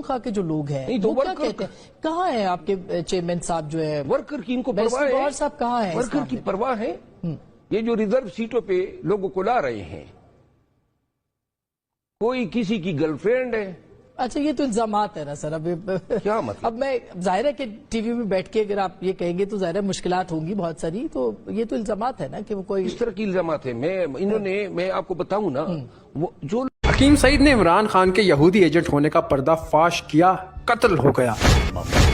خواہ کے جو لوگ ہیں تو وہ کیا کہتے ہیں؟ کہاں ہیں آپ کے چیئرمین صاحب جو ہے ورکر کی ان کو پرواہ ہے؟ صاحب کہاں ہیں؟ ورکر کی پرواہ ہے؟ یہ جو ریزرو سیٹوں پہ لوگوں کو لا رہے ہیں، کوئی کسی کی گرل فرینڈ ہے۔ اچھا یہ تو الزامات ہے نا سر، اب کیا مطلب؟ اب میں ظاہر ہے کہ ٹی وی میں بیٹھ کے اگر آپ یہ کہیں گے تو ظاہر ہے مشکلات ہوں گی بہت ساری، تو یہ تو الزامات ہے نا کہ وہ کوئی اس طرح کی الزامات ہیں۔ میں آپ کو بتاؤں نا، وہ جو حکیم سعید نے عمران خان کے یہودی ایجنٹ ہونے کا پردہ فاش کیا، قتل ہو گیا۔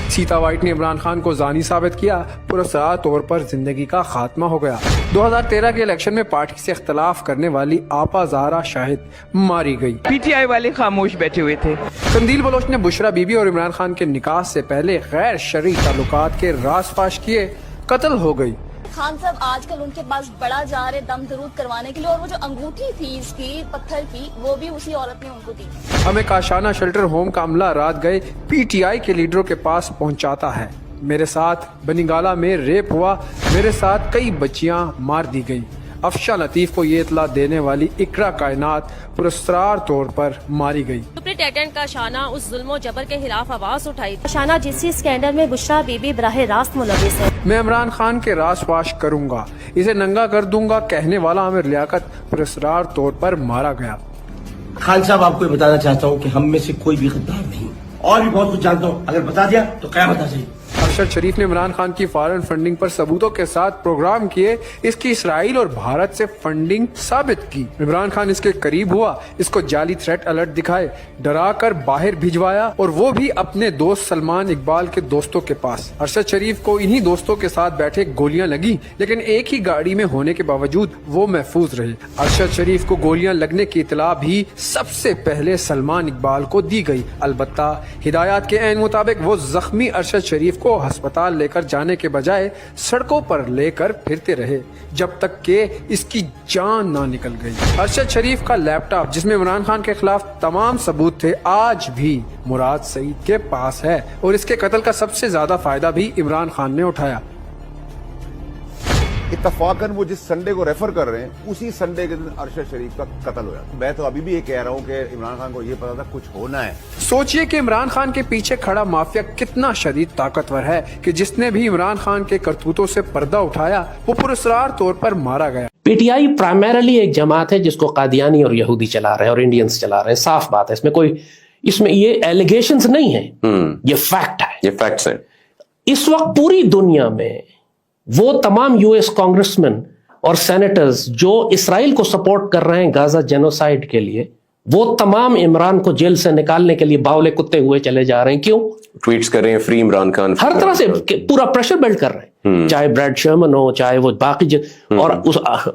سیتا وائٹ نے عمران خان کو زانی ثابت کیا، پراسرار طور پر زندگی کا خاتمہ ہو گیا۔ 2013 کے الیکشن میں پارٹی سے اختلاف کرنے والی آپا زہرا شاہد ماری گئی۔ پی ٹی آئی والے خاموش بیٹھے ہوئے تھے۔ قندیل بلوچ نے بشرا بی بی اور عمران خان کے نکاح سے پہلے غیر شرعی تعلقات کے راز فاش کیے، قتل ہو گئی۔ خان صاحب آج کل ان کے پاس بڑا جا رہے دم درود کروانے کے لیے، اور وہ جو انگوٹھی تھی اس کی پتھر کی، وہ بھی اسی عورت نے ان کو دی۔ ہمیں کاشانہ شیلٹر ہوم کا عملہ رات گئے پی ٹی آئی کے لیڈروں کے پاس پہنچاتا ہے۔ میرے ساتھ بنی گالہ میں ریپ ہوا، میرے ساتھ کئی بچیاں مار دی گئی۔ افشا لطیف کو یہ اطلاع دینے والی اقرا کائنات پراسرار طور پر ماری گئی۔ سپرنٹینڈنٹ کا شانہ اس ظلم و جبر کے خلاف آواز اٹھائی۔ شانہ جنسی اسکینڈل میں بشرا بی بی براہ راست ملوث ہے۔ میں عمران خان کے راز فاش کروں گا، اسے ننگا کر دوں گا کہنے والا عامر لیاقت پراسرار طور پر مارا گیا۔ خان صاحب آپ کو یہ بتانا چاہتا ہوں کہ ہم میں سے کوئی بھی غدار نہیں، اور بھی بہت کچھ جانتا ہوں، اگر بتا دیا تو قیامت آ جائے۔ ارشد شریف نے عمران خان کی فارن فنڈنگ پر ثبوتوں کے ساتھ پروگرام کیے، اس کی اسرائیل اور بھارت سے فنڈنگ ثابت کی۔ عمران خان اس کے قریب ہوا، اس کو جعلی تھریٹ الرٹ دکھائے، ڈرا کر باہر بھجوایا، اور وہ بھی اپنے دوست سلمان اقبال کے دوستوں کے پاس۔ ارشد شریف کو انہی دوستوں کے ساتھ بیٹھے گولیاں لگی، لیکن ایک ہی گاڑی میں ہونے کے باوجود وہ محفوظ رہے۔ ارشد شریف کو گولیاں لگنے کی اطلاع بھی سب سے پہلے سلمان اقبال کو دی گئی، البتہ ہدایات کے عین مطابق وہ زخمی ارشد شریف کو ہسپتال لے کر جانے کے بجائے سڑکوں پر لے کر پھرتے رہے جب تک کہ اس کی جان نہ نکل گئی۔ ارشد شریف کا لیپ ٹاپ جس میں عمران خان کے خلاف تمام ثبوت تھے آج بھی مراد سعید کے پاس ہے، اور اس کے قتل کا سب سے زیادہ فائدہ بھی عمران خان نے اٹھایا۔ اتفاقاً وہ جس سنڈے کو ریفر کر رہے ہیں اسی سنڈے کے دن ارشد شریف کا قتل ہوا۔ میں تو ابھی بھی یہ کہہ رہا ہوں کہ عمران خان کو یہ پتا تھا کچھ ہونا ہے۔ سوچئے کہ عمران خان کے پیچھے کھڑا مافیا کتنا شدید طاقتور ہے کہ جس نے بھی عمران خان کے کرتوتوں سے پردہ اٹھایا وہ پراسرار طور پر مارا گیا۔ پی ٹی آئی پرائمرلی ایک جماعت ہے جس کو قادیانی اور یہودی چلا رہے ہیں اور انڈینز چلا رہے ہیں، صاف بات ہے، اس میں یہ ایلیگیشنز نہیں ہیں، یہ فیکٹ ہے، یہ فیکٹس ہیں۔ اس وقت پوری دنیا میں وہ تمام یو ایس کانگریسمین اور سینیٹرز جو اسرائیل کو سپورٹ کر رہے ہیں غازہ جینوسائیڈ کے لیے، وہ تمام عمران کو جیل سے نکالنے کے لیے باولے کتے ہوئے چلے جا رہے ہیں۔ کیوں؟ ٹویٹس کر رہے ہیں فری عمران خان، ہر طرح سے پورا پریشر بلڈ کر رہے ہیں، چاہے بریڈ شرمن ہو، چاہے وہ باقی اور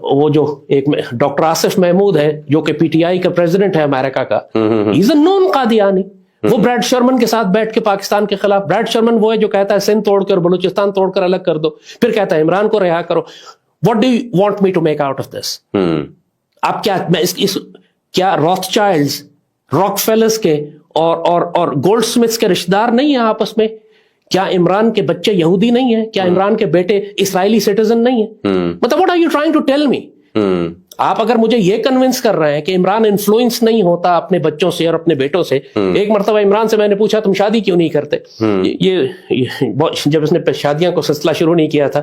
وہ جو ایک ڈاکٹر آصف محمود ہے جو کہ پی ٹی آئی کا پریزیڈنٹ ہے امریکہ کا، ہی از اے نون قادیانی۔ وہ بریڈ شرمن کے ساتھ بیٹھ کے پاکستان کے خلاف، بریڈ شرمن وہ ہے جو کہتا ہے سندھ توڑ کر بلوچستان توڑ کر الگ کر دو، پھر کہتا ہے عمران کو رہا کرو۔ What do you want me to make out of this? آپ کیا میں کیا روتھ چائلڈز، راک فیلرز کے اور گولڈ سمتھس کے رشتہ دار نہیں ہیں آپس میں؟ کیا عمران کے بچے یہودی نہیں ہیں؟ کیا عمران کے بیٹے اسرائیلی سٹیزن نہیں ہیں؟ مطلب what are you trying to tell me? آپ اگر مجھے یہ کنونس کر رہے ہیں کہ عمران انفلوئنس نہیں ہوتا اپنے بچوں سے اور اپنے بیٹوں سے، ایک مرتبہ عمران سے میں نے پوچھا تم شادی کیوں نہیں کرتے؟ یہ جب اس نے شادیاں کو سلسلہ شروع نہیں کیا تھا،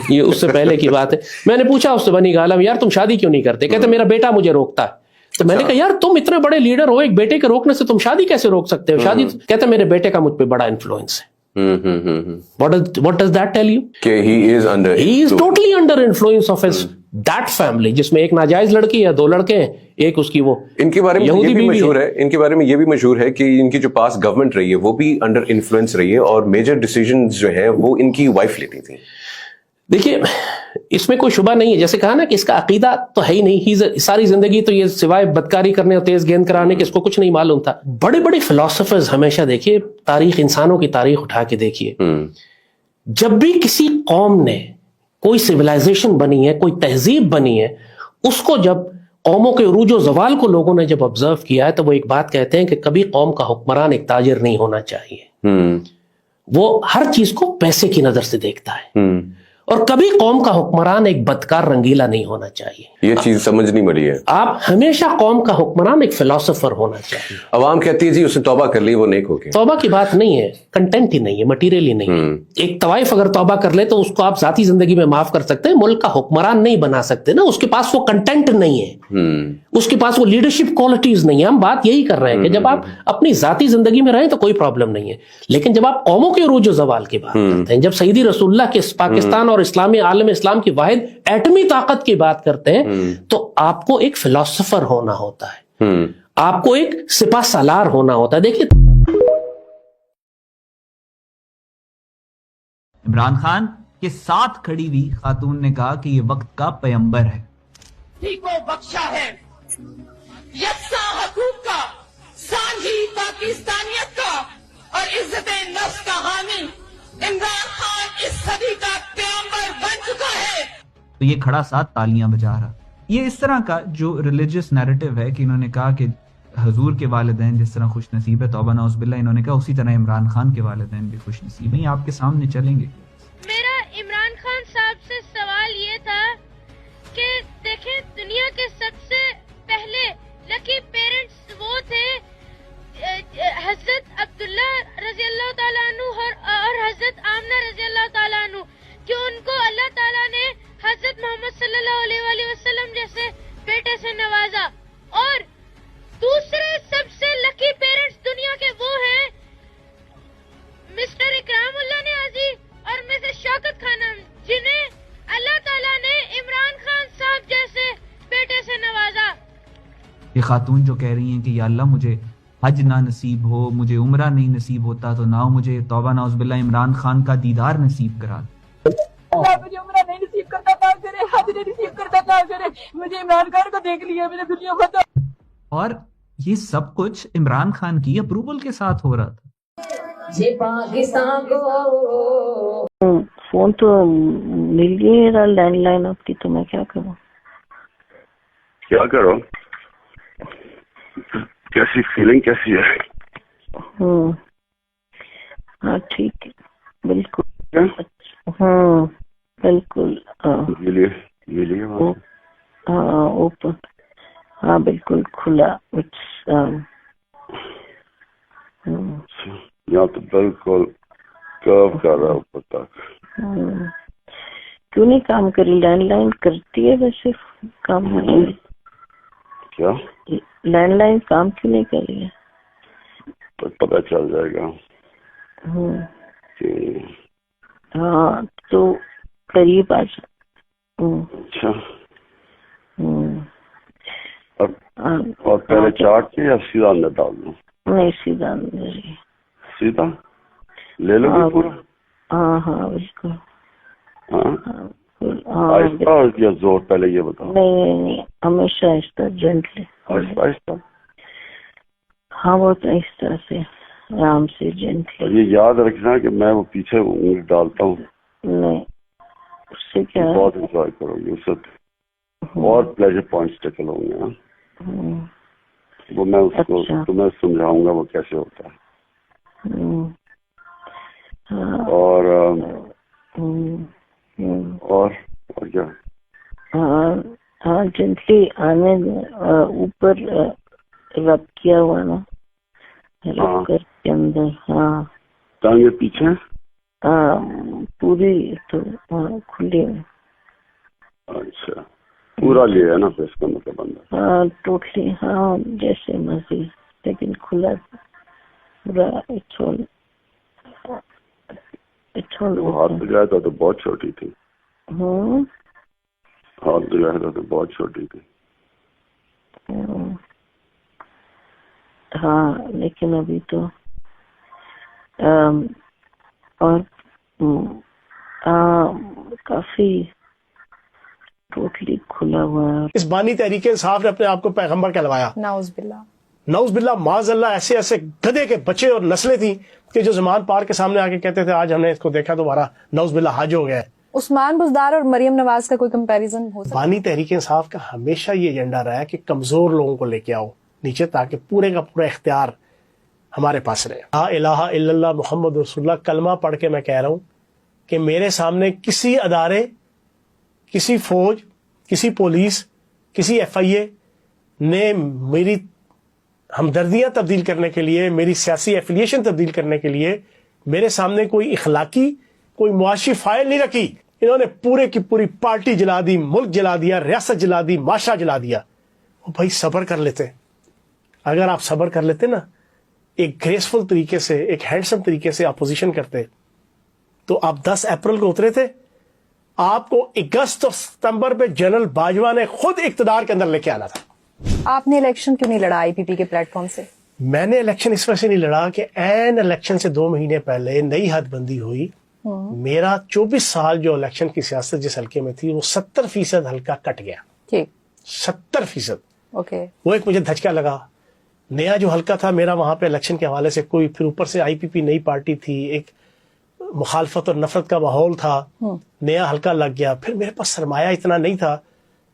یہ اس سے پہلے کی بات ہے، میں نے پوچھا اس سے بنی گالہ میں، یار تم شادی کیوں نہیں کرتے؟ کہتے میرا بیٹا مجھے روکتا ہے۔ تو میں نے کہا یار تم اتنے بڑے لیڈر ہو، ایک بیٹے کے روکنے سے تم شادی کیسے روک سکتے ہو؟ شادی کہتے میرے بیٹے کا مجھ پہ بڑا انفلوئنس ہے۔ What does that tell you? کہ he is totally under influence of his that family، جس میں ایک ناجائز لڑکی ہے، 2 لڑکے ہیں، ایک اس کی وہ ان کے بارے میں یہ بھی مشہور ہے، ان کے بارے میں یہ بھی مشہور ہے کہ ان کی جو پاس گورنمنٹ رہی ہے وہ بھی انڈر انفلوئنس رہی ہے، اور میجر ڈیسیژنز جو ہے وہ ان کی وائف لیتی تھی۔ دیکھیے اس میں کوئی شبہ نہیں ہے، جیسے کہا نا کہ اس کا عقیدہ تو ہے ہی نہیں، ساری زندگی تو یہ سوائے بدکاری کرنے اور تیز گیند کرانے کے اس کو کچھ نہیں معلوم تھا۔ بڑے بڑے فلاسفرز ہمیشہ دیکھیے تاریخ، انسانوں کی تاریخ اٹھا کے دیکھیے، جب بھی کسی قوم نے کوئی سویلائزیشن بنی ہے، کوئی تہذیب بنی ہے، اس کو جب قوموں کے عروج و زوال کو لوگوں نے جب آبزرو کیا ہے تو وہ ایک بات کہتے ہیں کہ کبھی قوم کا حکمران ایک تاجر نہیں ہونا چاہیے، وہ ہر چیز کو پیسے کی نظر سے دیکھتا ہے، اور کبھی قوم کا حکمران ایک بدکار رنگیلا نہیں ہونا چاہیے. یہ چیز سمجھنی پڑی ہے. آپ ہمیشہ قوم کا حکمران ایک فلاسفر ہونا چاہیے. عوام کہتی ہے جی اس نے توبہ کر لی وہ نیک ہو گیا. توبہ کی بات نہیں ہے, کنٹینٹ ہی نہیں ہے, مٹیریل ہی نہیں ہے. ایک طوائف اگر توبہ کر لے تو اس کو آپ ذاتی زندگی میں معاف کر سکتے ہیں, ملک کا حکمران نہیں بنا سکتے نا. اس کے پاس وہ کنٹینٹ نہیں ہے, اس کے پاس وہ لیڈرشپ کوالٹیز نہیں ہے. ہم بات یہی کر رہے ہیں کہ جب آپ اپنی ذاتی زندگی میں رہیں تو کوئی پرابلم نہیں ہے, لیکن جب آپ قوموں کے عروج و زوال کی بات کرتے ہیں, جب سیدی رسول اللہ کے پاکستان اور اسلامی عالم اسلام کی واحد ایٹمی طاقت کی بات کرتے ہیں, تو آپ کو ایک فلاسفر ہونا ہوتا ہے, آپ کو ایک سپاہ سالار ہونا ہوتا ہے. دیکھیے عمران خان کے ساتھ کھڑی ہوئی خاتون نے کہا کہ یہ وقت کا پیغمبر ہے. کو بخشا ہے یکساں حقوق کا, سانجھی پاکستانیت کا اور عزت نفس کا حامی عمران خان اس صدی کا پیغمبر بن چکا ہے. تو یہ کھڑا ساتھ تالیاں بجا رہا. یہ اس طرح کا جو ریلیجس نیریٹو ہے کہ انہوں نے کہا کہ حضور کے والدین جس طرح خوش نصیب ہے, توبہ نعوذ باللہ, انہوں نے کہا اسی طرح عمران خان کے والدین بھی خوش نصیب ہیں. یہ آپ کے سامنے چلیں گے. میرا عمران خان صاحب سے سوال یہ تھا کہ دیکھیں دنیا کے سب سے پہلے لکی پیرنٹس وہ تھے حضرت عبداللہ رضی اللہ تعالیٰ عنہ اور حضرت آمنہ رضی اللہ تعالیٰ عنہ, کہ ان کو اللہ تعالیٰ نے حضرت محمد صلی اللہ علیہ وآلہ وسلم جیسے بیٹے سے نوازا. اور دوسرے سب سے لکی پیرنٹس دنیا کے وہ ہیں مسٹر اکرام اللہ نیازی اور مسز شوکت خانم, جنہیں اللہ تعالیٰ نے عمران خان صاحب جیسے بیٹے سے نوازا. یہ خاتون جو کہہ رہی ہیں کہ یا اللہ مجھے حج نہ نصیب ہو, مجھے عمرہ نہیں نصیب ہوتا, تو نہ مجھے توبہ نعوذ باللہ عمران خان کا دیدار نصیب کرا. مجھے عمرہ نہیں نصیب کرتا تھا کرے, حج نہیں نصیب کرتا تھا کرے, مجھے عمران خان کو دیکھ لیا, مجھے دنیا بتا. اور یہ سب کچھ عمران خان کی اپروول کے ساتھ ہو رہا تھا. فون تو مل گئی ہے لینڈ لائن آپ کی, تو میں کیا کروں؟ کیا کرو؟ کیسی فیلنگ کیسی ہے؟ ہاں ٹھیک ہے, بالکل. ہاں بالکل. ہاں اوپن, ہاں بالکل کھلا. یہاں تو بالکل کرو کر رہا اوپر تک. کیوں نہیں کام کری؟ لینڈ لائن کرتی ہے ویسے کام. کیا لینڈ لائن کام کیوں نہیں کر رہی ہے؟ پتہ چل جائے گا. ہاں تو قریب آ جا. اچھا, اور پہلے چاٹ کے یا سیدھا اندر ڈال دوں؟ نہیں سیدھا اندر. سیدھا لے لو گے پورا؟ ہاں ہاں بالکل. آہستہ یا زور؟ پہلے یہ بتاؤ. نہیں ہمیشہ آہستہ, جینٹلی. آہستہ. ہاں بہت آہستہ سے, آرام سے, جینٹلی. یہ یاد رکھنا کہ میں وہ پیچھے انگلی ڈالتا ہوں. نہیں اس سے کیا بہت انجوائے کرو گے, اس سے اور پلیجر پوائنٹس ٹیکل ہوں گے. وہ میں اس کو تمہیں سمجھاؤں گا وہ کیسے ہوتا ہے. اور کیا؟ ہاں جنٹلی آنے اوپر رب کیا ہوا نا, رب کر کے اندر. ہاں ٹانگیں پیچھے. ہاں پوری تو کھلی ہے. اچھا پورا لیا ہے نا پھر اس کا مطلب اندر؟ ہاں ٹوٹلی. ہاں جیسے مرضی, لیکن کھلا پورا. ہاتھ لگایا تھا تو بہت چھوٹی تھی. ہاتھ لگایا تھا تو بہت چھوٹی تھی. ہاں لیکن ابھی تو اور کافی ٹوٹلی کھلا ہوا ہے. اس بانی تحریک انصاف نے اپنے آپ کو پیغمبر کہلوایا. نعوذ باللہ, نعوذ باللہ, معاذ اللہ. ایسے ایسے گدھے کے بچے اور نسلیں تھیں کہ جو زمان پار کے سامنے آ کے کہتے تھے آج ہم نے اس کو دیکھا تو ہمارا نعوذ باللہ حج ہو گیا ہے. عثمان بزدار اور مریم نواز کا کوئی کمپیریزن ہو سکتا؟ بانی تحریک انصاف کا ہمیشہ یہ ایجنڈا رہا ہے کہ کمزور لوگوں کو لے کے آؤ نیچے, تاکہ پورے کا پورا اختیار ہمارے پاس رہے. لا الہ الا اللہ محمد رسول اللہ کلمہ پڑھ کے میں کہہ رہا ہوں کہ میرے سامنے کسی ادارے, کسی فوج, کسی پولیس, کسی FIA نے میری ہمدردیاں تبدیل کرنے کے لیے, میری سیاسی ایفیلیشن تبدیل کرنے کے لیے میرے سامنے کوئی اخلاقی, کوئی معاشی فائل نہیں رکھی. انہوں نے پورے کی پوری پارٹی جلا دی, ملک جلا دیا, ریاست جلا دی, معاشرہ جلا دیا. وہ بھائی صبر کر لیتے. اگر آپ صبر کر لیتے نا, ایک گریسفل طریقے سے, ایک ہینڈسم طریقے سے اپوزیشن کرتے, تو آپ 10 اپریل کو اترے تھے. آپ کو اگست اور ستمبر پہ جنرل باجوہ نے خود اقتدار کے اندر لے کے آنا تھا. آپ نے الیکشن کیوں نہیں لڑا IPP کے پلیٹ فارم سے؟ میں نے الیکشن اس وجہ سے نہیں لڑا کہ این الیکشن سے 2 مہینے پہلے نئی حد بندی ہوئی. میرا 24 سال جو الیکشن کی سیاست جس حلقے میں تھی وہ 70% حلقہ کٹ گیا. ٹھیک. 70%. اوکے. وہ ایک مجھے دھچکا لگا. نیا جو حلقہ تھا میرا, وہاں پہ الیکشن کے حوالے سے کوئی, پھر اوپر سے IPP نئی پارٹی تھی, ایک مخالفت اور نفرت کا ماحول تھا, نیا حلقہ لگ گیا. پھر میرے پاس سرمایہ اتنا نہیں تھا,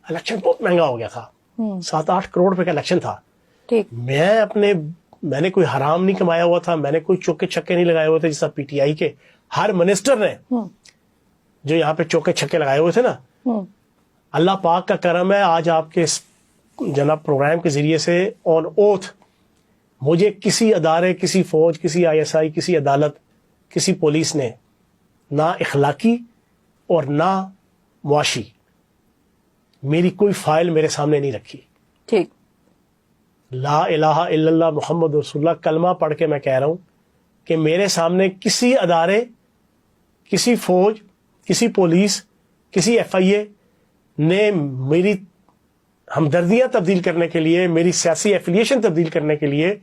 الیکشن بہت مہنگا ہو گیا تھا, 7-8 کروڑ روپے کا الیکشن تھا. میں نے کوئی حرام نہیں کمایا ہوا تھا, میں نے کوئی چوکے چھکے نہیں لگائے ہوئے تھے جیسا PTI کے ہر منسٹر نے جو یہاں پہ چوکے چھکے لگائے ہوئے تھے نا. اللہ پاک کا کرم ہے, آج آپ کے جناب پروگرام کے ذریعے سے آن اوتھ مجھے کسی ادارے, کسی فوج, کسی ISI, کسی عدالت, کسی پولیس نے نہ اخلاقی اور نہ معاشی میری کوئی فائل میرے سامنے نہیں رکھی. ٹھیک. لا الہ الا اللہ محمد رسول اللہ کلمہ پڑھ کے میں کہہ رہا ہوں کہ میرے سامنے کسی ادارے, کسی فوج, کسی پولیس, کسی FIA نے میری ہمدردیاں تبدیل کرنے کے لیے, میری سیاسی ایفیلیشن تبدیل کرنے کے لیے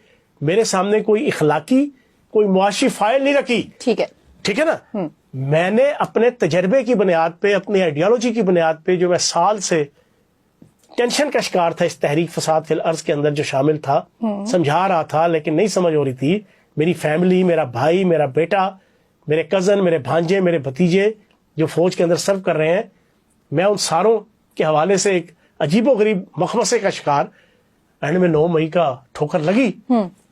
میرے سامنے کوئی اخلاقی, کوئی معاشی فائل نہیں رکھی. ٹھیک ہے نا. میں نے اپنے تجربے کی بنیاد پہ, اپنی آئیڈیالوجی کی بنیاد پہ, جو میں سال سے ٹینشن کا شکار تھا اس تحریک فساد فی الارض کے اندر جو شامل تھا, سمجھا رہا تھا لیکن نہیں سمجھ ہو رہی تھی. میری فیملی, میرا بھائی, میرا بیٹا, میرے کزن, میرے بھانجے, میرے بھتیجے جو فوج کے اندر سرو کر رہے ہیں, میں ان ساروں کے حوالے سے ایک عجیب و غریب مخمصے کا شکار. اینڈ میں 9 مئی کا ٹھوکر لگی,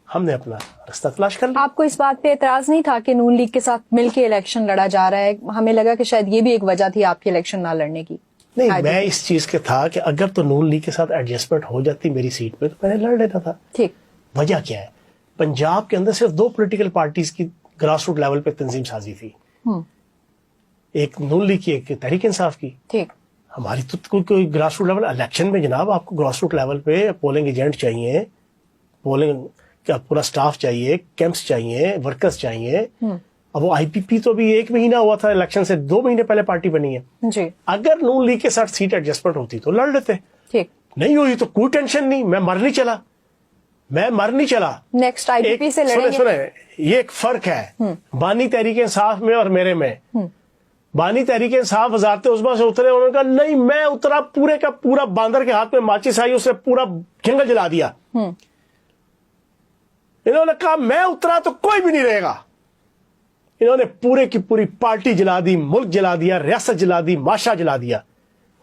ہم نے اپنا راستہ تلاش کر لیا. آپ کو اس بات پہ اعتراض نہیں تھا کہ نون لیگ کے ساتھ مل کے الیکشن لڑا جا رہا ہے؟ ہمیں لگا کہ شاید یہ بھی ایک وجہ تھی آپ کی الیکشن نہ لڑنے کی. نہیں, میں اس چیز کے تھا کہ اگر تو نون لیگ کے ساتھ ایڈجسٹمنٹ ہو جاتی میری سیٹ پہ تو میں نے لڑ لیتا تھا. ٹھیک. وجہ کیا ہے؟ پنجاب کے اندر صرف 2 پولیٹیکل پارٹیز کی گراس روٹ لیول پہ تنظیم سازی تھی, ایک نون لیگ کی, ایک تحریک انصاف کی. ٹھیک. ہماری تو کوئی گراس روٹ لیول الیکشن میں جناب آپ کو گراس روٹ لیول پہ پولنگ ایجنٹ چاہیے, پولنگ کا پورا سٹاف چاہیے, کیمپس چاہیے, ورکرز چاہیے. اب وہ IPP تو بھی 1 مہینہ ہوا تھا الیکشن سے, 2 مہینے پہلے پارٹی بنی ہے. جی. اگر نون لیگ کے ساتھ سیٹ ایڈجسٹمنٹ ہوتی تو لڑ لیتے. ٹھیک. نہیں ہوئی تو کوئی ٹینشن نہیں, میں مر نہیں چلا. نیکسٹ IPP سے لڑیں گے. سنیں, یہ ایک فرق ہے بانی تحریک انصاف میں اور میرے میں. بانی تحریک انصاف وزارت عظمیٰ سے اترے, انہوں نے کہا نہیں میں اترا, پورے کا پورا باندر کے ہاتھ میں ماچس آئی, اسے پورا جنگل جلا دیا. انہوں نے کہا میں اترا تو کوئی بھی نہیں رہے گا. انہوں نے پورے کی پوری پارٹی جلا دی, ملک جلا دیا, ریاست جلا دی, معاشرہ جلا دیا.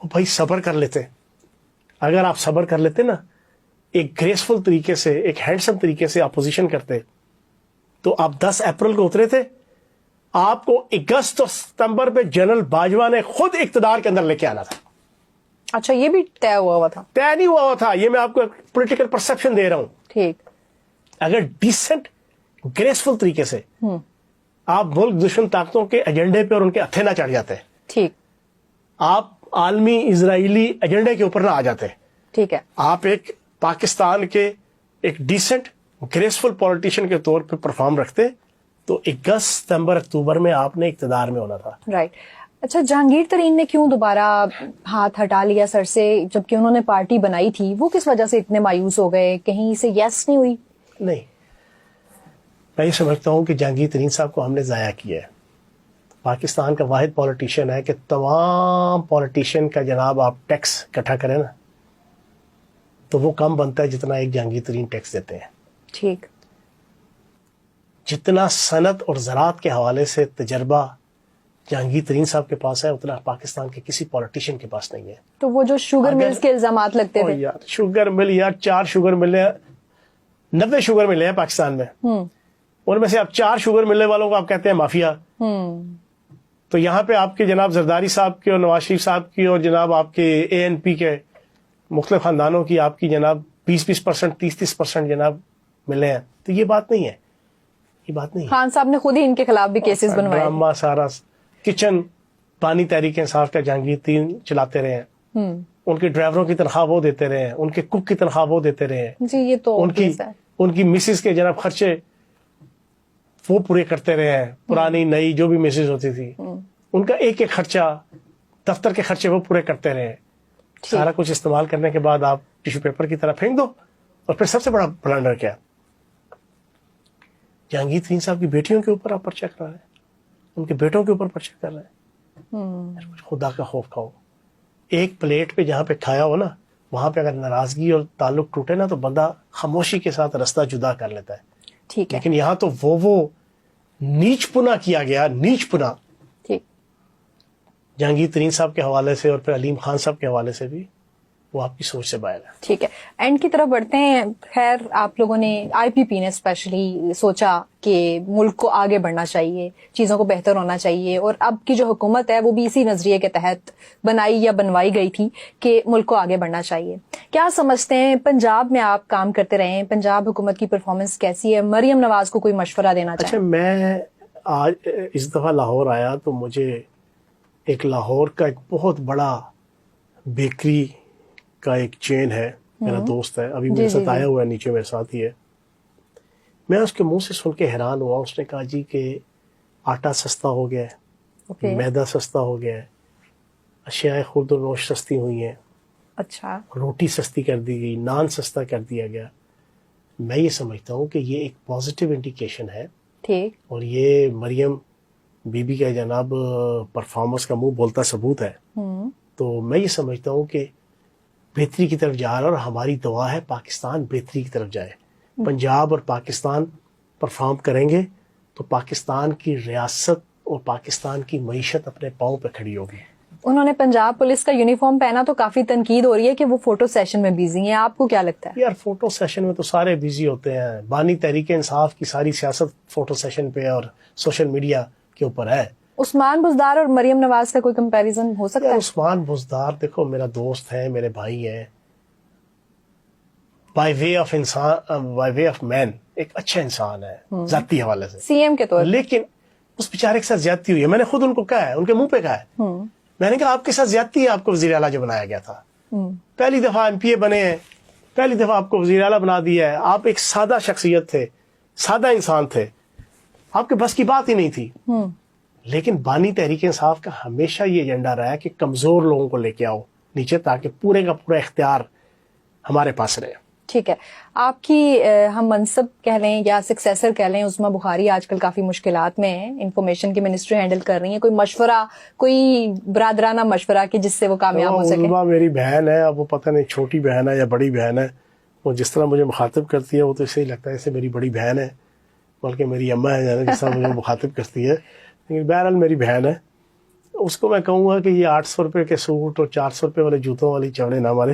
وہ بھائی صبر کر لیتے. اگر آپ صبر کر لیتے نا, ایک گریسفل طریقے سے, ایک ہینڈسم طریقے سے اپوزیشن کرتے, تو آپ 10 اپریل کو اترے تھے. آپ کو اگست اور ستمبر پہ جنرل باجوہ نے خود اقتدار کے اندر لے کے آنا تھا. اچھا, یہ بھی طے ہوا تھا؟ طے نہیں ہوا تھا, یہ میں آپ کو پولیٹیکل پرسپشن دے رہا ہوں. ٹھیک. اگر ڈیسنٹ گریسفل طریقے سے آپ ملک دشمن طاقتوں کے ایجنڈے پہ اور ان کے ہتھے نہ چڑھ جاتے, ٹھیک, آپ عالمی اسرائیلی ایجنڈے کے اوپر نہ آ جاتے, ٹھیک ہے, آپ ایک پاکستان کے ایک ڈیسنٹ گریسفل پولیٹیشین کے طور پہ پرفارم رکھتے, تو اگست ستمبر اکتوبر میں آپ نے اقتدار میں ہونا تھا. رائٹ. اچھا, جہانگیر ترین نے کیوں دوبارہ ہاتھ ہٹا لیا سر سے, جبکہ انہوں نے پارٹی بنائی تھی؟ وہ کس وجہ سے اتنے مایوس ہو گئے؟ کہیں سے یس نہیں ہوئی؟ نہیں, میں یہ سمجھتا ہوں کہ جہانگیر ترین صاحب کو ہم نے ضائع کیا ہے. پاکستان کا واحد پولیٹیشین ہے کہ تمام پولیٹیشین کا جناب آپ ٹیکس اکٹھا کریں نا, تو وہ کم بنتا ہے جتنا ایک جہانگیر ترین ٹیکس دیتے ہیں. ٹھیک. جتنا صنعت اور زراعت کے حوالے سے تجربہ جہانگیر ترین صاحب کے پاس ہے, اتنا پاکستان کے کسی پولیٹیشین کے پاس نہیں ہے. تو وہ جو شوگر ملز کے الزامات لگتے تھے, یار شوگر مل, یار 4 شوگر ملیں, 90 شوگر ملے ہیں پاکستان میں, ان میں سے آپ 4 شوگر ملنے والوں کو آپ کہتے ہیں مافیا. تو یہاں پہ آپ کے جناب زرداری صاحب کی اور نواز شریف صاحب کی اور جناب آپ کے ANP کے مختلف خاندانوں کی آپ کی جناب 20% 30% جناب ملے ہیں. تو یہ بات نہیں ہے, یہ بات نہیں ہے. خان صاحب نے خود ہی ان کے خلاف بھی کیسز بنوائے. ڈرامہ سارا کچن بانی تحریک انصاف کا جہانگیر ترین چلاتے رہے ہیں. ان کے ڈرائیوروں کی تنخواہ وہ دیتے رہے ہیں, ان کے کک کی تنخواہ وہ دیتے رہے ہیں. جی یہ تو ان کی مسز کے جناب خرچے وہ پورے کرتے رہے ہیں. پرانی نئی جو بھی مسز ہوتی تھی ان کا ایک ایک خرچہ, دفتر کے خرچے وہ پورے کرتے رہے. سارا کچھ استعمال کرنے کے بعد آپ ٹیشو پیپر کی طرح پھینک دو. اور پھر سب سے بڑا بلنڈر کیا, جہانگیر ترین صاحب کی بیٹیوں کے اوپر آپ پرچہ کرا رہے ہیں, ان کے بیٹوں کے اوپر پرچہ کر رہے ہیں. خدا کا خوف کھاؤ. ایک پلیٹ پہ جہاں پہ کھایا ہو نا, وہاں پہ اگر ناراضگی اور تعلق ٹوٹے نا تو بندہ خاموشی کے ساتھ رستہ جدا کر لیتا ہے. ٹھیک ہے, لیکن یہاں تو وہ نیچ پنا کیا گیا, نیچ پنا. جہانگیر ترین صاحب کے حوالے سے اور پھر علیم خان صاحب کے حوالے سے بھی وہ آپ کی سوچ سے باہر ہے. ٹھیک ہے, اینڈ کی طرف بڑھتے ہیں. خیر آپ لوگوں نے IPP نے اسپیشلی سوچا کہ ملک کو آگے بڑھنا چاہیے, چیزوں کو بہتر ہونا چاہیے, اور اب کی جو حکومت ہے وہ بھی اسی نظریے کے تحت بنائی یا بنوائی گئی تھی کہ ملک کو آگے بڑھنا چاہیے. کیا سمجھتے ہیں, پنجاب میں آپ کام کرتے رہے ہیں, پنجاب حکومت کی پرفارمنس کیسی ہے؟ مریم نواز کو کوئی مشورہ دینا چاہیے؟ اچھا, میں آج اس دفعہ لاہور آیا تو مجھے ایک لاہور کا ایک بہت بڑا بیکری کا ایک چین ہے, میرا دوست ہے, ابھی میرے ساتھ آیا ہوا ہے, نیچے میرے ساتھ ہی ہے. میں اس کے منہ سے سن کے حیران ہوا. اس نے کہا جی کہ آٹا سستا ہو گیا ہے, میدا سستا ہو گیا ہے, اشیاء خورد و نوش سستی ہوئی ہیں, اچھا روٹی سستی کر دی گئی, نان سستا کر دیا گیا. میں یہ سمجھتا ہوں کہ یہ ایک پازیٹیو انڈیکیشن ہے. ٹھیک, اور یہ مریم بی بی کا جناب پرفارمنس کا منہ بولتا ثبوت ہے. تو میں یہ سمجھتا ہوں کہ بہتری کی طرف جا رہا ہے, اور ہماری دعا ہے پاکستان بہتری کی طرف جائے. پنجاب اور پاکستان پرفارم کریں گے تو پاکستان کی ریاست اور پاکستان کی معیشت اپنے پاؤں پہ کھڑی ہوگی. انہوں نے پنجاب پولیس کا یونیفارم پہنا تو کافی تنقید ہو رہی ہے کہ وہ فوٹو سیشن میں بیزی ہیں. آپ کو کیا لگتا ہے؟ یار فوٹو سیشن میں تو سارے بیزی ہوتے ہیں. بانی تحریک انصاف کی ساری سیاست فوٹو سیشن پہ اور سوشل میڈیا کے اوپر ہے. عثمان بزدار اور مریم نواز کا کوئی کمپیریزن ہو سکتا ہے؟ عثمان بزدار دیکھو میرا دوست ہے, میرے بھائی ہیں, بائی وے آف انسان, بائی وے آف مین ایک اچھا انسان ہے ذاتی حوالے سے, CM کے طور. لیکن اس بیچارے کے ساتھ زیادتی ہوئی ہے. میں نے خود ان کو کہا ہے, ان کے منہ پہ کہا ہے, میں نے کہا آپ کے ساتھ زیادتی ہے, آپ کو وزیر اعلیٰ جو بنایا گیا تھا, پہلی دفعہ MPA بنے ہیں, پہلی دفعہ آپ کو وزیر اعلیٰ بنا دیا ہے. آپ ایک سادہ شخصیت تھے, سادہ انسان تھے, آپ کے بس کی بات ہی نہیں تھی. لیکن بانی تحریک انصاف کا ہمیشہ یہ ایجنڈا رہا ہے کہ کمزور لوگوں کو لے کے آؤ نیچے, تاکہ پورے کا پورا اختیار ہمارے پاس رہے. ٹھیک ہے, آپ کی ہم منصب کہہ لیں یا سکسیسر کہہ لیں, عظمیٰ بخاری آج کل کافی مشکلات میں ہیں, انفارمیشن کی منسٹری ہینڈل کر رہی ہیں. کوئی مشورہ, کوئی برادرانہ مشورہ کہ جس سے وہ کامیاب ہو سکے؟ عظمیٰ میری بہن ہے, اب وہ پتہ نہیں چھوٹی بہن ہے یا بڑی بہن ہے, وہ جس طرح مجھے مخاطب کرتی ہے وہ تو اسے ہی لگتا ہے جیسے میری بڑی بہن ہے, بلکہ میری اماں ہے جس طرح مجھے مخاطب کرتی ہے. لیکن بہرحال میری بہن ہے. اس کو میں کہوں گا کہ یہ 800 روپے کے سوٹ اور 400 روپے والے جوتوں والی چوڑے نہ مارے,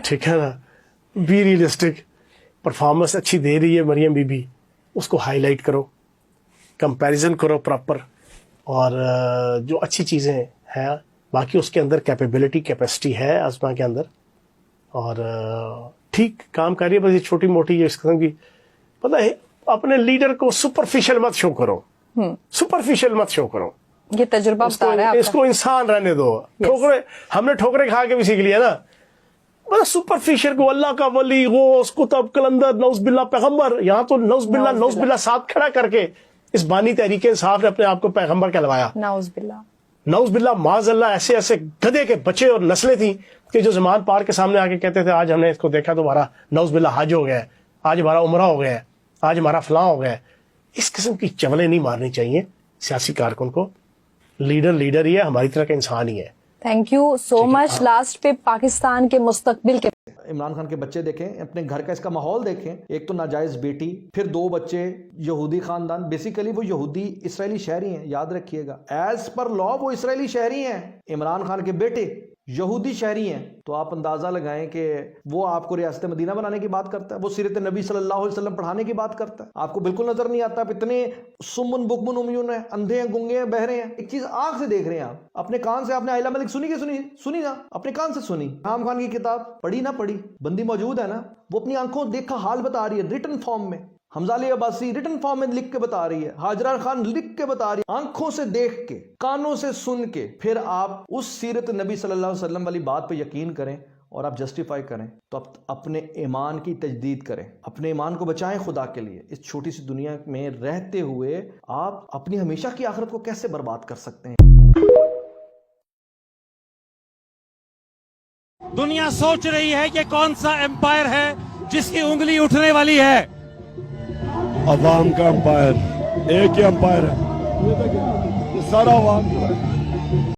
ٹھیک ہے نا. Be realistic. پرفارمنس اچھی دے رہی ہے مریم بی بی, اس کو ہائی لائٹ کرو, کمپیریزن کرو پراپر, اور جو اچھی چیزیں ہیں باقی اس کے اندر کیپیبلٹی کیپیسٹی ہے عظمیٰ کے اندر, اور ٹھیک کام کر رہی ہے. بس یہ چھوٹی موٹی اس قسم کی پتہ ہے, اپنے لیڈر کو سپرفیشل مت شو کرو, سپرفیشل مت شو کرو. یہ تجربہ بتا رہا ہے اس کو انسان رہنے دو. ٹھوکرے ہم نے ٹھوکرے کھا کے بھی سیکھ لیا نا. بس سپرفیشل کو اللہ کا ولی, غوث, کتب, کلندر, نوز باللہ پیغمبر, یہاں تو نوز باللہ ساتھ کھڑا کر کے اس بانی تحریک انصاف نے اپنے آپ کو پیغمبر کہلوایا. نوز باللہ معاذ اللہ. ایسے ایسے گدھے کے بچے اور نسلیں تھیں کہ جو زمان پار کے سامنے آ کے کہتے تھے آج ہم نے اس کو دیکھا تو ہمارا نوز باللہ حج ہو گیا ہے, آج ہمارا عمرہ ہو گیا ہے, آج ہمارا فلاں ہو گیا ہے. اس قسم کی چولیں نہیں مارنی چاہیے سیاسی کارکن کو. لیڈر ہی ہے, ہماری طرح کا انسان ہی ہے. Thank you so much. Last پہ پاکستان کے مستقبل کے عمران خان کے بچے دیکھیں, اپنے گھر کا اس کا ماحول دیکھیں. ایک تو ناجائز بیٹی, پھر 2 بچے یہودی خاندان. بیسیکلی وہ یہودی اسرائیلی شہری ہیں, یاد رکھیے گا. ایز پر لا وہ اسرائیلی شہری ہیں. عمران خان کے بیٹے یہودی شہری ہیں تو آپ اندازہ لگائیں کہ وہ آپ کو ریاست مدینہ بنانے کی بات کرتا ہے, وہ سیرت نبی صلی اللہ علیہ وسلم پڑھانے کی بات کرتا ہے, آپ کو بالکل نظر نہیں آتا. آپ اتنے سمن بکمن امیون ہیں, اندھے ہیں, گنگے ہیں, بہرے ہیں. ایک چیز آنکھ سے دیکھ رہے ہیں آپ اپنے کان سے. آپ نے آئلہ ملک سنی کہ سنی نا, اپنے کان سے سنی. عام خان کی کتاب پڑھی نہ پڑھی, بندی موجود ہے نا, وہ اپنی آنکھوں دیکھا حال بتا رہی ہے ریٹن فارم میں. حمزہ علی عباسی ریٹن فارم میں لکھ کے بتا رہی ہے, ہاجرہ خان لکھ کے بتا رہی ہے, آنکھوں سے دیکھ کے, کانوں سے سن کے. پھر آپ اس سیرت نبی صلی اللہ علیہ وسلم والی بات پہ یقین کریں اور آپ جسٹیفائی کریں تو آپ اپنے ایمان کی تجدید کریں, اپنے ایمان کو بچائیں خدا کے لیے. اس چھوٹی سی دنیا میں رہتے ہوئے آپ اپنی ہمیشہ کی آخرت کو کیسے برباد کر سکتے ہیں؟ دنیا سوچ رہی ہے کہ کون سا امپائر ہے جس کی انگلی اٹھنے والی ہے. عوام کا امپائر, ایک ہی امپائر ہے, سارا عوام کا ہے.